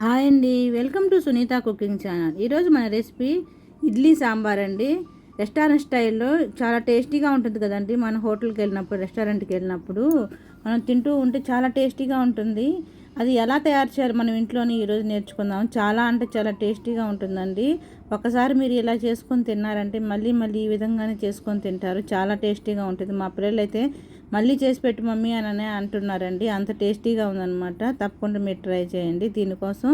Hi అండి, welcome to Sunitha cooking channel. ఈరోజు మన రెసిపీ ఇడ్లీ సాంబార్ అండి. రెస్టారెంట్ స్టైల్లో చాలా టేస్టీగా ఉంటుంది కదండి. మన హోటల్కి వెళ్ళినప్పుడు, రెస్టారెంట్కి వెళ్ళినప్పుడు మనం తింటూ ఉంటే చాలా టేస్టీగా ఉంటుంది. అది ఎలా తయారు చేయాలి మనం ఇంట్లోనే ఈరోజు నేర్చుకుందాం. చాలా అంటే చాలా టేస్టీగా ఉంటుందండి. ఒకసారి మీరు ఇలా చేసుకొని తిన్నారంటే మళ్ళీ మళ్ళీ ఈ విధంగానే చేసుకొని తింటారు. చాలా టేస్టీగా ఉంటుంది. మా పిల్లలు అయితే మళ్ళీ చేసి పెట్టు మమ్మీ అని అంటున్నారండి. అంత టేస్టీగా ఉందన్నమాట. తప్పకుండా మీరు ట్రై చేయండి. దీనికోసం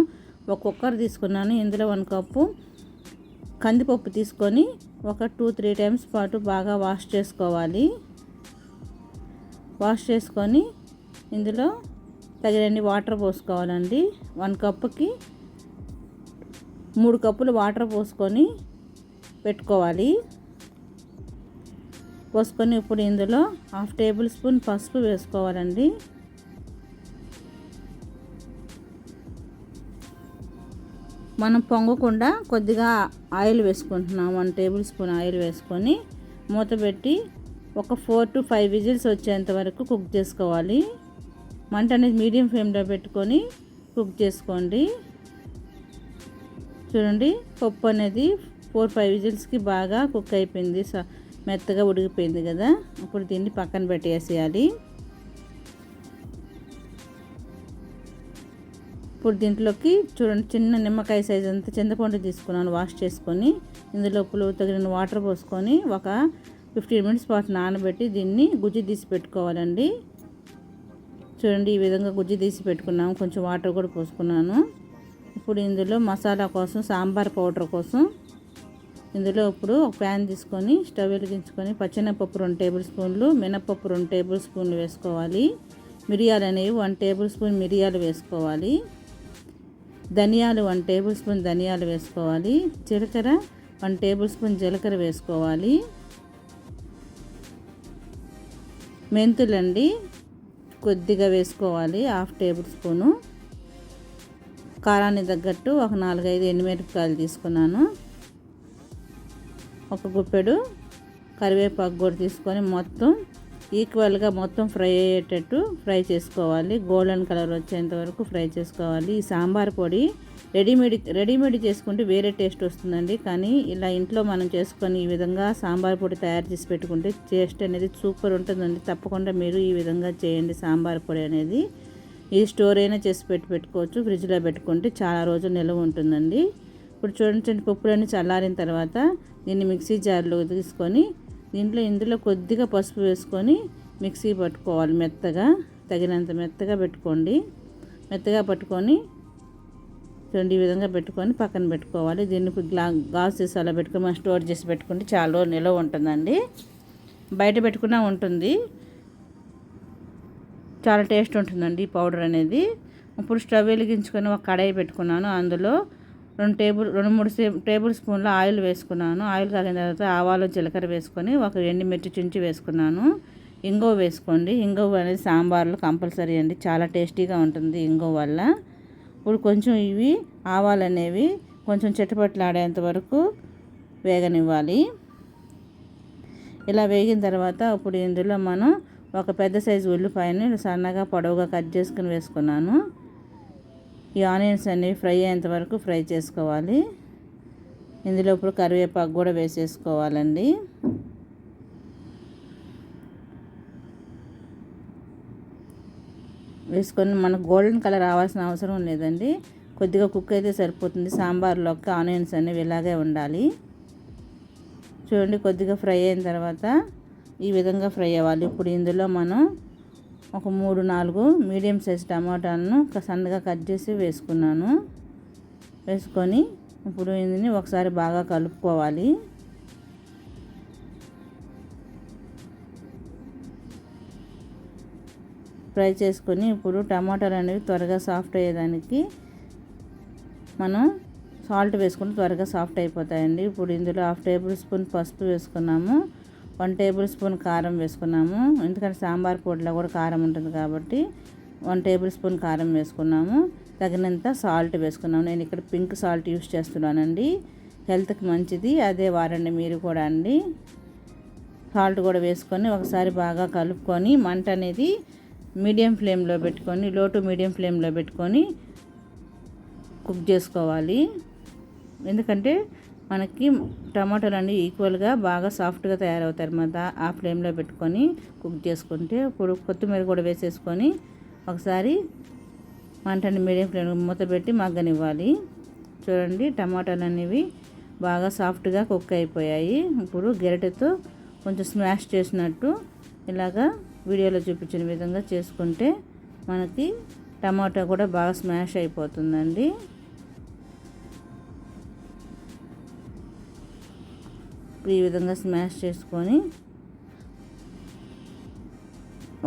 ఒక కుక్కర్ తీసుకున్నాను. ఇందులో 1 కప్పు కందిపప్పు తీసుకొని ఒక 2-3 టైమ్స్ పాటు బాగా వాష్ చేసుకోవాలి. వాష్ చేసుకొని ఇందులో తగినన్ని వాటర్ పోసుకోవాలండి. 1 కప్పుకి 3 కప్పులు వాటర్ పోసుకొని పెట్టుకోవాలి. పోసుకొని ఇప్పుడు ఇందులో 1/2 టేబుల్ స్పూన్ పసుపు వేసుకోవాలండి. మనం పొంగకుండా కొద్దిగా ఆయిల్ వేసుకుంటున్నాం. 1 టేబుల్ స్పూన్ ఆయిల్ వేసుకొని మూత పెట్టి ఒక 4 to 5 విజిల్స్ వచ్చేంత వరకు కుక్ చేసుకోవాలి. మంట అనేది మీడియం ఫ్లేమ్లో పెట్టుకొని కుక్ చేసుకోండి. చూడండి, పప్పు అనేది 4-5 విజిల్స్కి బాగా కుక్ అయిపోయింది, మెత్తగా ఉడికిపోయింది కదా. ఇప్పుడు దీన్ని పక్కన పెట్టేసేయాలి. ఇప్పుడు దీంట్లోకి చూడండి, చిన్న నిమ్మకాయ సైజ్ అంతా చింతపండు తీసుకున్నాను వాష్ చేసుకొని. ఇందులో తగిన వాటర్ పోసుకొని ఒక 15 మినిట్స్ పాటు నానబెట్టి దీన్ని గుజ్జు తీసి పెట్టుకోవాలండి. చూడండి, ఈ విధంగా గుజ్జు తీసి పెట్టుకున్నాము. కొంచెం వాటర్ కూడా పోసుకున్నాను. ఇప్పుడు ఇందులో మసాలా కోసం, సాంబార్ పౌడర్ కోసం ఇందులో ఇప్పుడు ఒక ప్యాన్ తీసుకొని స్టవ్ వెలిగించుకొని పచ్చెనపప్పు 2 టేబుల్ స్పూన్లు, మినపప్పు 2 టేబుల్ స్పూన్లు వేసుకోవాలి. మిరియాలు అనేవి 1 టేబుల్ స్పూన్ మిరియాలు వేసుకోవాలి. ధనియాలు 1 టేబుల్ స్పూన్ ధనియాలు వేసుకోవాలి. జీలకర్ర 1 టేబుల్ స్పూన్ జీలకర్ర వేసుకోవాలి. మెంతులండి కొద్దిగా వేసుకోవాలి, 1/2 టేబుల్ స్పూను. కారాన్ని తగ్గట్టు ఒక 4-5 ఎండుమిరపకాయలు తీసుకున్నాను. ఒక గుప్పెడు కరివేపాకు కూడా తీసుకొని మొత్తం ఈక్వల్గా మొత్తం ఫ్రై అయ్యేటట్టు ఫ్రై చేసుకోవాలి. గోల్డెన్ కలర్ వచ్చేంత వరకు ఫ్రై చేసుకోవాలి. ఈ సాంబార్ పొడి రెడీమేడ్ చేసుకుంటే వేరే టేస్ట్ వస్తుందండి. కానీ ఇలా ఇంట్లో మనం చేసుకొని ఈ విధంగా సాంబార్ పొడి తయారు చేసి పెట్టుకుంటే టేస్ట్ అనేది సూపర్ ఉంటుందండి. తప్పకుండా మీరు ఈ విధంగా చేయండి. సాంబార్ పొడి అనేది ఇది స్టోర్ అయినా చేసి పెట్టుకోవచ్చు. ఫ్రిడ్జ్లో పెట్టుకుంటే చాలా రోజులు నిల్వ ఉంటుందండి. ఇప్పుడు చూడండి, పప్పులన్నీ చల్లారిన తర్వాత దీన్ని మిక్సీ జార్లో తీసుకొని ఇందులో కొద్దిగా పసుపు వేసుకొని మిక్సీ పట్టుకోవాలి. మెత్తగా తగినంత మెత్తగా పెట్టుకోండి. మెత్తగా పట్టుకొని చూడండి, ఈ విధంగా పెట్టుకొని పక్కన పెట్టుకోవాలి. దీన్ని గాజు సీసాలో పెట్టుకొని మనం స్టోర్ చేసి పెట్టుకుంటే చాలా రోజులు నిల్వ ఉంటుందండి. బయట పెట్టుకున్నా ఉంటుంది, చాలా టేస్ట్ ఉంటుందండి ఈ పౌడర్ అనేది. ఇప్పుడు స్టవ్ వెలిగించుకొని ఒక కడాయి పెట్టుకున్నాను. అందులో 2-3 టేబుల్ స్పూన్ల ఆయిల్ వేసుకున్నాను. ఆయిల్ కాగిన తర్వాత ఆవాలు, జీలకర్ర వేసుకొని ఒక ఎండుమిర్చి చుంచి వేసుకున్నాను. ఇంగువ వేసుకోండి. ఇంగువ అనేది సాంబార్లో కంపల్సరీ అండి, చాలా టేస్టీగా ఉంటుంది ఇంగువ వల్ల. ఇప్పుడు కొంచెం ఇవి ఆవాలు అనేవి కొంచెం చిటపట్లాడేంత వరకు వేగనివ్వాలి. ఇలా వేగిన తర్వాత ఇప్పుడు ఇందులో మనం ఒక పెద్ద సైజు ఉల్లిపాయని సన్నగా పొడవుగా కట్ చేసుకుని వేసుకున్నాను. ఈ ఆనియన్స్ అనేవి ఫ్రై అయ్యేంత వరకు ఫ్రై చేసుకోవాలి. ఇందులో ఇప్పుడు కరివేపాకు కూడా వేసేసుకోవాలండి. వేసుకొని మనకు గోల్డెన్ కలర్ రావాల్సిన అవసరం లేదండి, కొద్దిగా కుక్ అయితే సరిపోతుంది. సాంబార్లోకి ఆనియన్స్ అనేవి ఇలాగే ఉండాలి. చూడండి, కొద్దిగా ఫ్రై అయిన తర్వాత ఈ విధంగా ఫ్రై అవ్వాలి. ఇప్పుడు ఇందులో మనం ఒక 3-4 మీడియం సైజ్ టమాటాలను సన్నగా కట్ చేసి వేసుకున్నాను. వేసుకొని ఇప్పుడు దీన్ని ఒకసారి బాగా కలుపుకోవాలి. ఫ్రై చేసుకొని ఇప్పుడు టమాటాలు అనేవి త్వరగా సాఫ్ట్ అయ్యేదానికి మనం సాల్ట్ వేసుకుంటే త్వరగా సాఫ్ట్ అయిపోతాయండి. ఇప్పుడు ఇందులో 1/2 టేబుల్ స్పూన్ పసుపు వేసుకున్నాము. 1 టేబుల్ స్పూన్ కారం వేసుకున్నాము. ఎందుకంటే సాంబార్ పొడిలో కూడా కారం ఉంటుంది కాబట్టి 1 టేబుల్ స్పూన్ కారం వేసుకున్నాము. తగినంత సాల్ట్ వేసుకున్నాము. నేను ఇక్కడ పింక్ సాల్ట్ యూస్ చేస్తున్నానండి, హెల్త్కి మంచిది, అదే వాడండి మీరు కూడా అండి. సాల్ట్ కూడా వేసుకొని ఒకసారి బాగా కలుపుకొని మంట అనేది మీడియం ఫ్లేమ్లో పెట్టుకొని, లో టు మీడియం ఫ్లేమ్లో పెట్టుకొని కుక్ చేసుకోవాలి. ఎందుకంటే మనకి టమాటాలు అన్నీ ఈక్వల్గా బాగా సాఫ్ట్గా తయారవుతాయి అన్నమాట. ఆ ఫ్లేమ్లో పెట్టుకొని కుక్ చేసుకుంటే ఇప్పుడు కొత్తిమీర కూడా వేసేసుకొని ఒకసారి మంటని మీడియం ఫ్లేమ్ మూత పెట్టి మగ్గనివ్వాలి. చూడండి టమాటాలు అనేవి బాగా సాఫ్ట్గా కుక్ అయిపోయాయి. ఇప్పుడు గరిటెతో కొంచెం స్మాష్ చేసినట్టు ఇలాగా వీడియోలో చూపించిన విధంగా చేసుకుంటే మనకి టమాటా కూడా బాగా స్మాష్ అయిపోతుందండి. ఈ విధంగా స్మాష్ చేసుకొని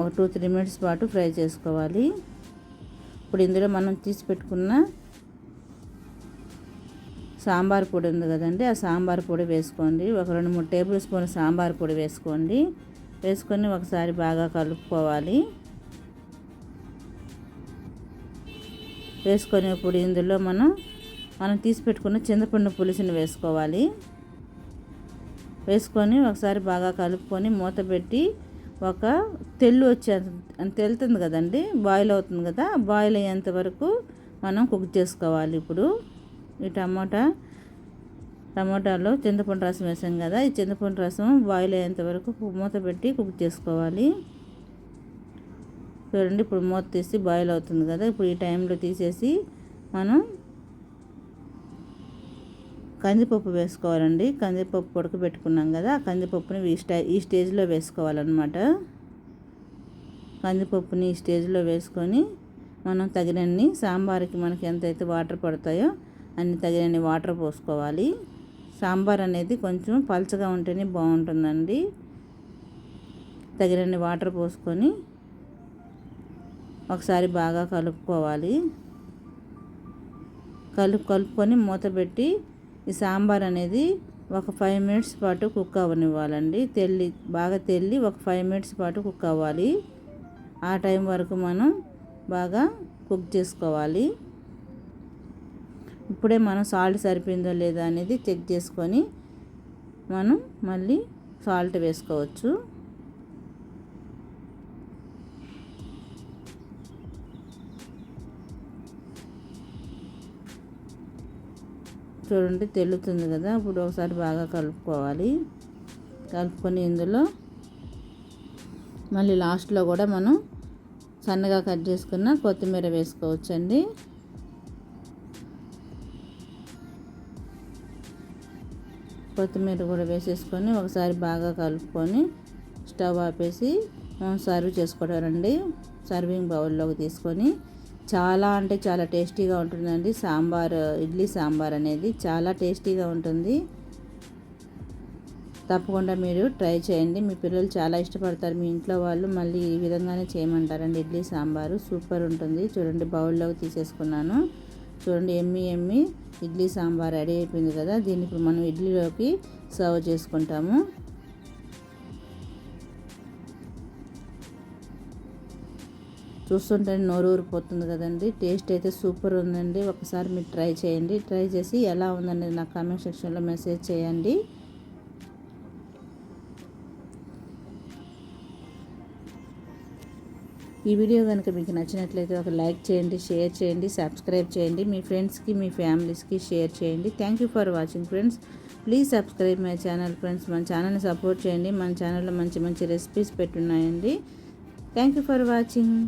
ఒక 2-3 మినిట్స్ పాటు ఫ్రై చేసుకోవాలి. ఇప్పుడు ఇందులో మనం తీసి పెట్టుకున్న సాంబార్ పొడి ఉంది కదండి, ఆ సాంబార్ పొడి వేసుకోండి. ఒక 2-3 టేబుల్ స్పూన్ సాంబార్ పొడి వేసుకోండి. వేసుకొని ఒకసారి బాగా కలుపుకోవాలి. వేసుకొని ఇప్పుడు ఇందులో మనం తీసి పెట్టుకున్న చింతపండు పులుసుని వేసుకోవాలి. వేసుకొని ఒకసారి బాగా కలుపుకొని మూత పెట్టి ఒక తెలుతుంది కదండి, బాయిల్ అవుతుంది కదా, బాయిల్ అయ్యేంత వరకు మనం కుక్ చేసుకోవాలి. ఇప్పుడు ఈ టమాటాలో చింతపండు రసం వేసాం కదా, ఈ చింతపండు రసం బాయిల్ అయ్యేంత వరకు మూత పెట్టి కుక్ చేసుకోవాలి. చూడండి ఇప్పుడు మూత తీసి బాయిల్ అవుతుంది కదా, ఇప్పుడు ఈ టైంలో తీసేసి మనం కందిపప్పు వేసుకోవాలండి. కందిపప్పు ఉడకబెట్టుకున్నాం కదా, ఆ కందిపప్పుని ఈ స్టేజ్లో వేసుకోవాలన్నమాట. కందిపప్పుని ఈ స్టేజ్లో వేసుకొని మనం తగినన్ని సాంబార్కి మనకి ఎంతైతే వాటర్ పడతాయో అన్ని తగినన్ని వాటర్ పోసుకోవాలి. సాంబార్ అనేది కొంచెం పలచగా ఉంటేనే బాగుంటుందండి. తగినన్ని వాటర్ పోసుకొని ఒకసారి బాగా కలుపుకోవాలి. కలుపుకొని మూత పెట్టి ఈ సాంబార్ అనేది ఒక 5 మినిట్స్ పాటు కుక్ అవ్వనివ్వాలండి. బాగా తెల్లి ఒక 5 మినిట్స్ పాటు కుక్ అవ్వాలి. ఆ టైం వరకు మనం బాగా కుక్ చేసుకోవాలి. ఇప్పుడే మనం సాల్ట్ సరిపోయిందో లేదా అనేది చెక్ చేసుకొని మనం మళ్ళీ సాల్ట్ వేసుకోవచ్చు. చూడండి తెలుస్తుంది కదా, ఇప్పుడు ఒకసారి బాగా కలుపుకోవాలి. కలుపుకొని ఇందులో మళ్ళీ లాస్ట్లో కూడా మనం సన్నగా కట్ చేసుకున్న కొత్తిమీర వేసుకోవచ్చండి. కొత్తిమీర కూడా వేసేసుకొని ఒకసారి బాగా కలుపుకొని స్టవ్ ఆపేసి మనం సర్వ్ చేసుకోవడానండి. సర్వింగ్ బౌల్లోకి తీసుకొని చాలా అంటే చాలా టేస్టీగా ఉంటుందండి. ఇడ్లీ సాంబార్ అనేది చాలా టేస్టీగా ఉంటుంది. తప్పకుండా మీరు ట్రై చేయండి. మీ పిల్లలు చాలా ఇష్టపడతారు. మీ ఇంట్లో వాళ్ళు మళ్ళీ ఈ విధంగానే చేయమంటారండి. ఇడ్లీ సాంబారు సూపర్ ఉంటుంది. చూడండి బౌల్లోకి తీసేసుకున్నాను. చూడండి ఎమ్మి ఇడ్లీ సాంబార్ రెడీ అయిపోయింది కదా. దీన్ని ఇప్పుడు మనం ఇడ్లీలోకి సర్వ్ చేసుకుంటాము. చూస్తుంటే నోరు ఊరిపోతుంది కదండి. టేస్ట్ అయితే సూపర్ ఉందండి. ఒకసారి మీరు ట్రై చేయండి. ట్రై చేసి ఎలా ఉందనేది నాకు కామెంట్ సెక్షన్లో మెసేజ్ చేయండి. ఈ వీడియో కనుక మీకు నచ్చినట్లయితే ఒక లైక్ చేయండి, షేర్ చేయండి, సబ్స్క్రైబ్ చేయండి. మీ ఫ్రెండ్స్కి మీ ఫ్యామిలీస్కి షేర్ చేయండి. Thank you for watching friends. Please subscribe my channel friends. మన ఛానల్ని సపోర్ట్ చేయండి. మన ఛానల్లో మంచి మంచి రెసిపీస్ పెట్టున్నాయండి. Thank you for watching.